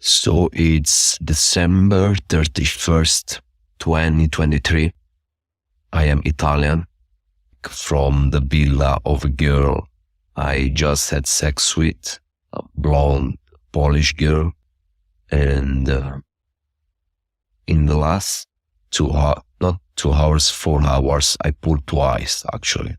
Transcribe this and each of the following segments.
So it's December 31st, 2023. I am Italian, from the villa of a girl I just had sex with, a blonde Polish girl. And in the last 4 hours, I pulled twice actually.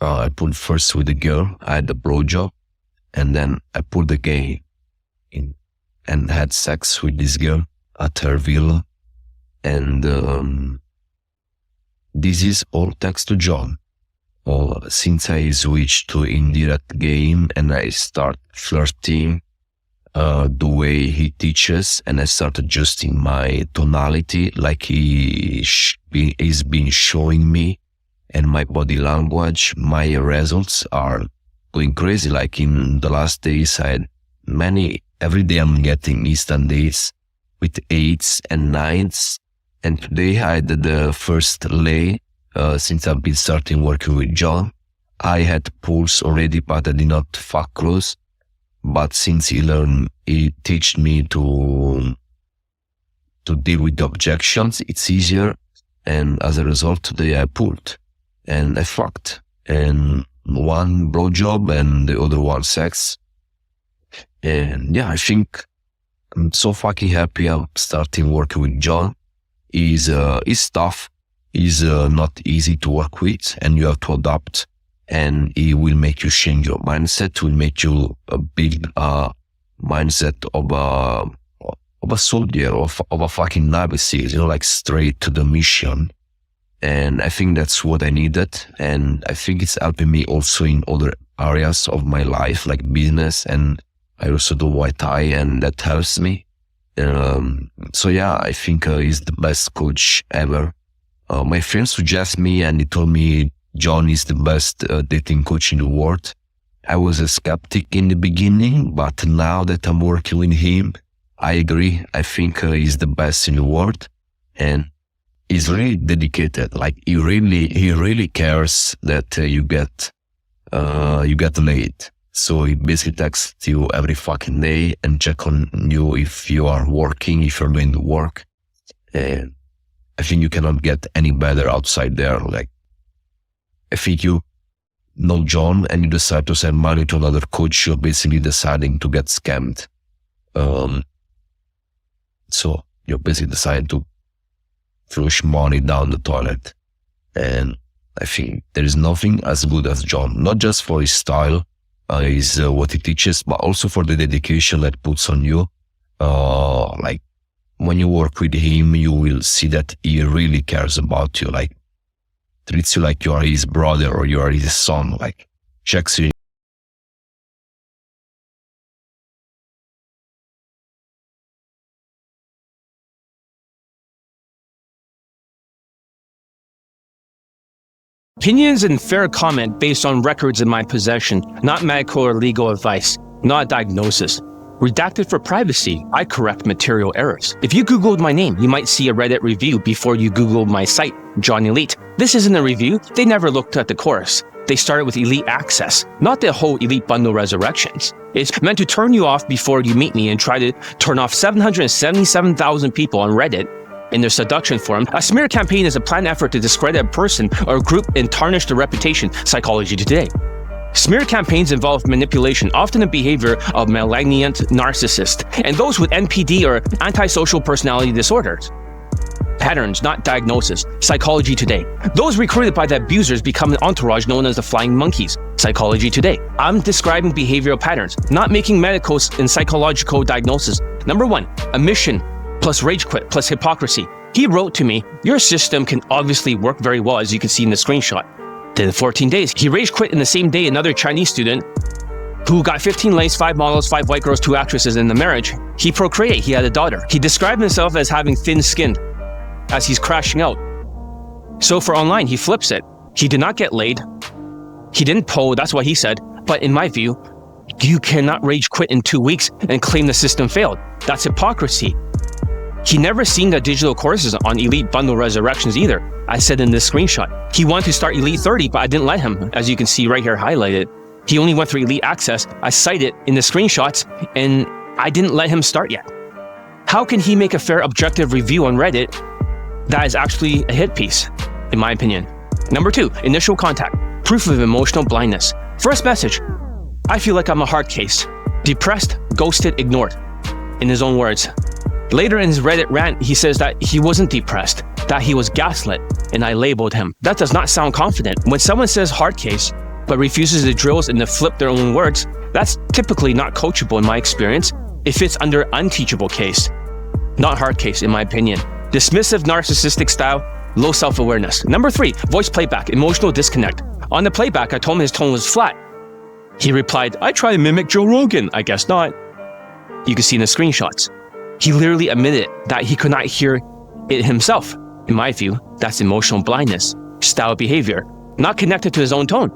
I pulled first with the girl, I had a blowjob, and then I pulled again in and had sex with this girl at her villa. And this is all thanks to John. Since I switched to indirect game and I start flirting the way he teaches, and I start adjusting my tonality like he's been showing me, and my body language, my results are going crazy. Like in the last days, I had every day I'm getting instant dates with 8s and 9s. And today I had the first lay since I've been starting working with John. I had pulls already, but I did not fuck close. But since he teach me to deal with the objections, it's easier. And as a result, today I pulled and I fucked. And one blowjob and the other one sex. And yeah, I think I'm so fucking happy I'm starting working with John. He's tough. He's not easy to work with, and you have to adapt. And he will make you change your mindset. Will make you a big mindset of a soldier, of a fucking Navy SEAL. Like straight to the mission. And I think that's what I needed. And I think it's helping me also in other areas of my life, like business. And I also do Muay Thai, and that helps me. So yeah, I think he's the best coach ever. My friend suggested me, and he told me John is the best dating coach in the world. I was a skeptic in the beginning, but now that I'm working with him, I agree. I think he's the best in the world, and he's really dedicated. Like he really cares that you get laid. So he basically texts you every fucking day and check on you if you are working, if you're doing the work. And I think you cannot get any better outside there. Like, I think you know John and you decide to send money to another coach, you're basically deciding to get scammed. So you're basically deciding to flush money down the toilet. And I think there is nothing as good as John, not just for his style, is what he teaches, but also for the dedication that puts on you. Like when you work with him, you will see that he really cares about you, like treats you like you are his brother or you are his son, like checks you. Opinions and fair comment based on records in my possession, not medical or legal advice, not a diagnosis. Redacted for privacy, I correct material errors. If you Googled my name, you might see a Reddit review before you Googled my site, John Elite. This isn't a review, they never looked at the course. They started with Elite Access, not the whole Elite Bundle Resurrections. It's meant to turn you off before you meet me and try to turn off 777,000 people on Reddit in their seduction forum. A smear campaign is a planned effort to discredit a person or group and tarnish their reputation. Psychology Today. Smear campaigns involve manipulation, often the behavior of malignant narcissists and those with NPD or antisocial personality disorders. Patterns, not diagnosis. Psychology Today. Those recruited by the abusers become an entourage known as the Flying Monkeys. Psychology Today. I'm describing behavioral patterns, not making medical and psychological diagnosis. Number 1, omission plus rage quit plus hypocrisy. He wrote to me, your system can obviously work very well, as you can see in the screenshot. Then 14 days, he rage quit in the same day another Chinese student who got 15 lays, 5 models, 5 white girls, 2 actresses in the marriage. He procreated, he had a daughter. He described himself as having thin skin as he's crashing out. So for online, he flips it. He did not get laid. He didn't poll, that's what he said. But in my view, you cannot rage quit in 2 weeks and claim the system failed. That's hypocrisy. He never seen the digital courses on Elite Bundle Resurrections either. I said in this screenshot. He wanted to start Elite 30, but I didn't let him, as you can see right here highlighted. He only went through Elite Access. I cite it in the screenshots, and I didn't let him start yet. How can he make a fair objective review on Reddit that is actually a hit piece, in my opinion? Number 2, initial contact, proof of emotional blindness. First message, I feel like I'm a hard case. Depressed, ghosted, ignored. In his own words. Later in his Reddit rant, he says that he wasn't depressed, that he was gaslit, and I labeled him. That does not sound confident. When someone says hard case, but refuses the drills and to flip their own words, that's typically not coachable in my experience. It fits under unteachable case, not hard case in my opinion. Dismissive, narcissistic style, low self-awareness. Number 3, voice playback, emotional disconnect. On the playback, I told him his tone was flat. He replied, I try to mimic Joe Rogan. I guess not. You can see in the screenshots. He literally admitted that he could not hear it himself. In my view, that's emotional blindness, style behavior, not connected to his own tone,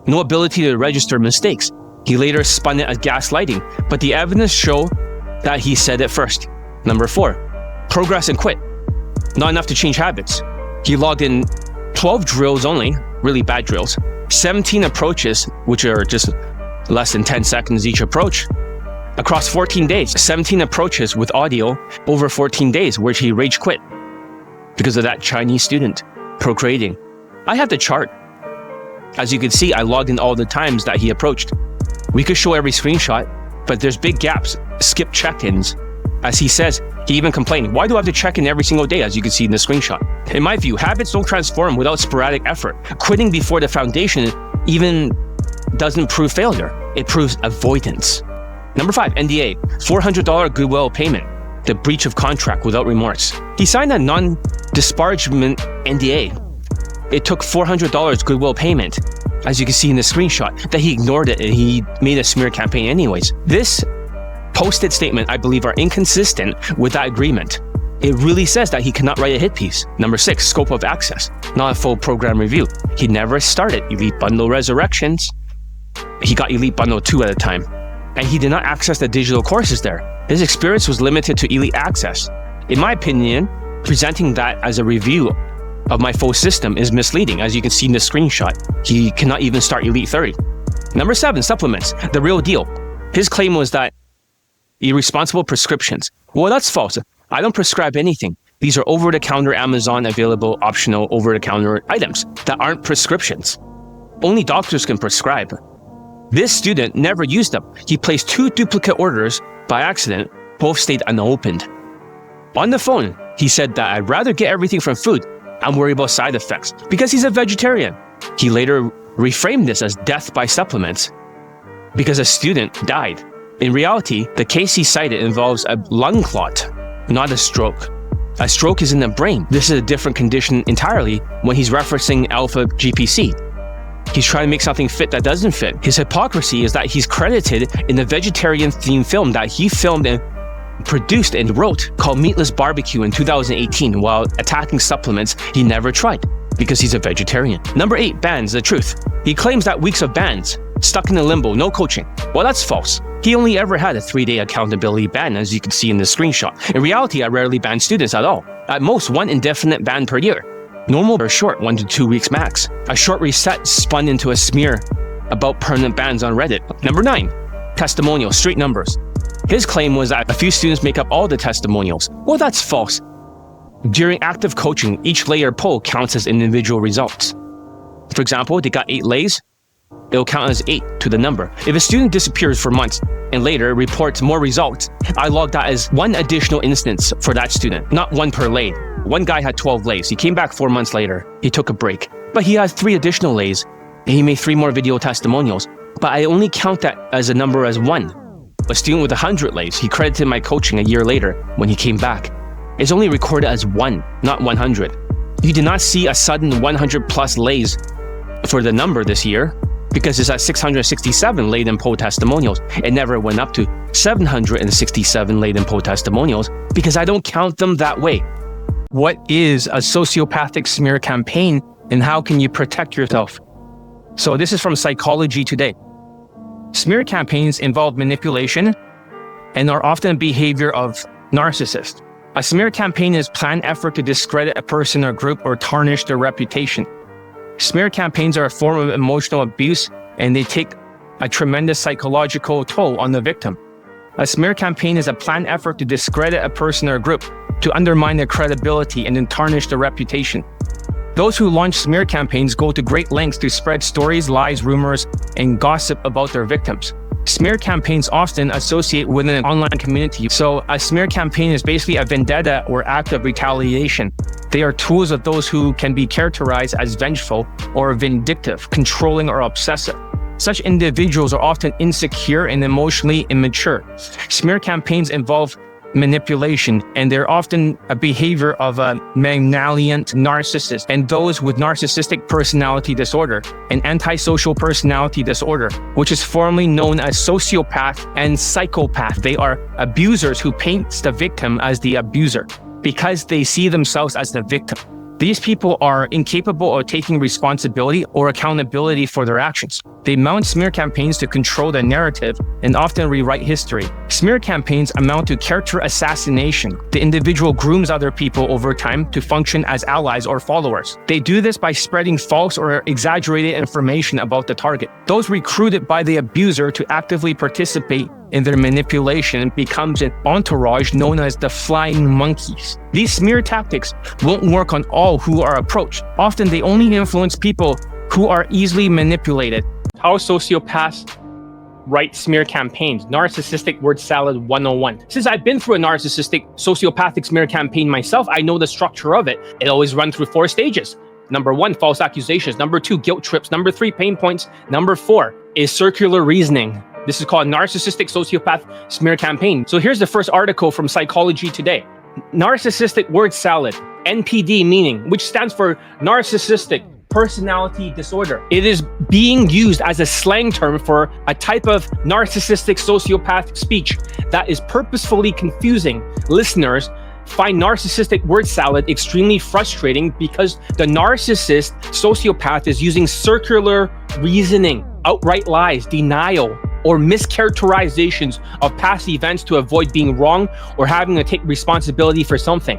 no ability to register mistakes. He later spun it as gaslighting, but the evidence show that he said it first. Number 4, progress and quit. Not enough to change habits. He logged in 12 drills only, really bad drills, 17 approaches, which are just less than 10 seconds each approach, across 14 days, 17 approaches with audio over 14 days, where he rage quit because of that Chinese student procreating. I have the chart. As you can see, I logged in all the times that he approached. We could show every screenshot, but there's big gaps, skip check-ins. As he says, he even complained, why do I have to check in every single day, as you can see in the screenshot? In my view, habits don't transform without sporadic effort. Quitting before the foundation even doesn't prove failure. It proves avoidance. Number 5, NDA, $400 goodwill payment, the breach of contract without remorse. He signed a non-disparagement NDA. It took $400 goodwill payment, as you can see in the screenshot, that he ignored it and he made a smear campaign anyways. This posted statement, I believe, are inconsistent with that agreement. It really says that he cannot write a hit piece. Number 6, scope of access, not a full program review. He never started Elite Bundle Resurrections. He got Elite Bundle 2 at a time, and he did not access the digital courses there. His experience was limited to Elite Access. In my opinion, presenting that as a review of my full system is misleading, as you can see in the screenshot. He cannot even start Elite 30. Number 7, supplements, the real deal. His claim was that irresponsible prescriptions. Well, that's false. I don't prescribe anything. These are over-the-counter Amazon available optional over-the-counter items that aren't prescriptions. Only doctors can prescribe. This student never used them. He placed 2 duplicate orders by accident. Both stayed unopened. On the phone, he said that I'd rather get everything from food. I'm worried about side effects because he's a vegetarian. He later reframed this as death by supplements because a student died. In reality, the case he cited involves a lung clot, not a stroke. A stroke is in the brain. This is a different condition entirely when he's referencing alpha GPC. He's trying to make something fit that doesn't fit. His hypocrisy is that he's credited in the vegetarian-themed film that he filmed and produced and wrote called Meatless Barbecue in 2018 while attacking supplements he never tried because he's a vegetarian. Number 8, bans, the truth. He claims that weeks of bans, stuck in a limbo, no coaching. Well, that's false. He only ever had a 3-day accountability ban, as you can see in this screenshot. In reality, I rarely ban students at all. At most, 1 indefinite ban per year. Normal or short, 1 to 2 weeks max. A short reset spun into a smear about permanent bans on Reddit. Number 9, testimonials, straight numbers. His claim was that a few students make up all the testimonials. Well, that's false. During active coaching, each layer pull counts as individual results. For example, they got 8 lays, it'll count as 8 to the number. If a student disappears for months and later reports more results, I log that as 1 additional instance for that student, not 1 per lay. One guy had 12 lays. He came back 4 months later. He took a break, but he had 3 additional lays and he made 3 more video testimonials. But I only count that as a number as 1. A student with 100 lays, he credited my coaching a year later when he came back. It's only recorded as 1, not 100. You did not see a sudden 100 plus lays for the number this year because it's at 667 laid in poll testimonials. It never went up to 767 laid in poll testimonials because I don't count them that way. What is a sociopathic smear campaign and how can you protect yourself? So this is from Psychology Today. Smear campaigns involve manipulation and are often behavior of narcissists. A smear campaign is planned effort to discredit a person or group or tarnish their reputation. Smear campaigns are a form of emotional abuse and they take a tremendous psychological toll on the victim. A smear campaign is a planned effort to discredit a person or group, to undermine their credibility and then tarnish their reputation. Those who launch smear campaigns go to great lengths to spread stories, lies, rumors, and gossip about their victims. Smear campaigns often associate within an online community. So a smear campaign is basically a vendetta or act of retaliation. They are tools of those who can be characterized as vengeful or vindictive, controlling or obsessive. Such individuals are often insecure and emotionally immature. Smear campaigns involve manipulation, and they're often a behavior of a malignant narcissist and those with narcissistic personality disorder and antisocial personality disorder, which is formerly known as sociopath and psychopath. They are abusers who paint the victim as the abuser because they see themselves as the victim. These people are incapable of taking responsibility or accountability for their actions. They mount smear campaigns to control the narrative and often rewrite history. Smear campaigns amount to character assassination. The individual grooms other people over time to function as allies or followers. They do this by spreading false or exaggerated information about the target. Those recruited by the abuser to actively participate in their manipulation becomes an entourage known as the flying monkeys. These smear tactics won't work on all who are approached. Often they only influence people who are easily manipulated. How sociopaths write smear campaigns. Narcissistic word salad 101. Since I've been through a narcissistic sociopathic smear campaign myself, I know the structure of it. It always runs through 4 stages. Number 1, false accusations. Number 2, guilt trips. Number 3, pain points. Number 4 is circular reasoning. This is called narcissistic sociopath smear campaign. So here's the first article from Psychology Today. Narcissistic word salad, NPD meaning, which stands for narcissistic personality disorder. It is being used as a slang term for a type of narcissistic sociopath speech that is purposefully confusing. Listeners find narcissistic word salad extremely frustrating because the narcissist sociopath is using circular reasoning, outright lies, denial, or mischaracterizations of past events to avoid being wrong or having to take responsibility for something.